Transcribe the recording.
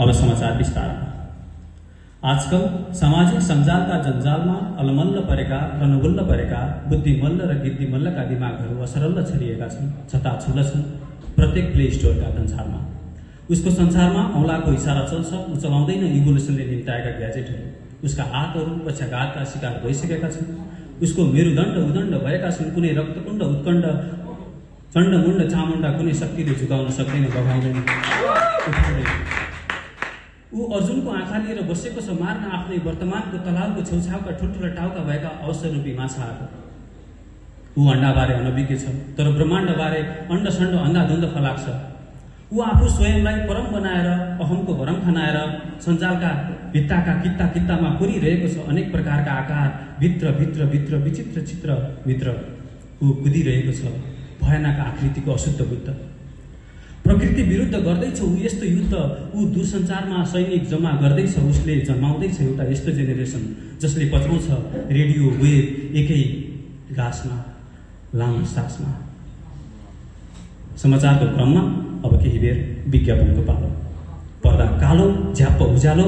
अब समाचार विस्तारमा। आजकल सामाजिक सञ्जालका जन्जालमा अलमल्ल परेका र नगुल्ल परेका बुद्धिमल्ल र गिद्धिमल्लका दिमागहरू असरल्ल छरिएका छन्, छताछुल्ल छन् प्रत्येक प्ले स्टोरका संसारमा। उसको संसारमा औँलाको इसारा चल्छ, ऊ चलाउँदैन इभोल्युसनले निम्ताएका ग्याजेटहरू। उसका हातहरू पक्षाघातका शिकार भइसकेका छन्, उसको मेरुदण्ड उदण्ड भएका छन्। कुनै रक्तकुण्ड उत्कण्ड चण्डमुण्ड चामुण्डा कुनै शक्तिले झुकाउन सक्दैन, बगाउँदैन, उठाउँदैन। ऊ अर्जुनको आँखा लिएर बसेको छ, मार्न आफ्नै वर्तमानको तलाउको छेउछाउका ठुल्ठुला टाउका भएका अवसररूपी माछाहरू। ऊ अण्डाबारे अनभिज्ञ छ, तर ब्रह्माण्डबारे अण्डसण्ड अन्धाधुन्द फलाक्छ। ऊ आफू स्वयंलाई परम बनाएर अहमको भरम खनाएर सञ्जालका भित्ताका कित्ता कित्तामा पुरिरहेको छ। अनेक प्रकारका आकार भित्र भित्र भित्र विचित्र चित्र भित्र ऊ कुदिरहेको छ, भयानक आकृतिको अशुद्ध बुद्ध। प्रकृति विरुद्ध गर्दैछ ऊ यस्तो युद्ध। ऊ दूरसञ्चारमा सैनिक जम्मा गर्दैछ। उसले जन्माउँदैछ एउटा यस्तो जेनेरेसन जसले पचाउँछ रेडियो वेभ एकै गाँसमा, लामो सासमा। समाचारको क्रममा अब केही बेर विज्ञापनको पालो। पर्दा कालो, झ्याप्प उज्यालो।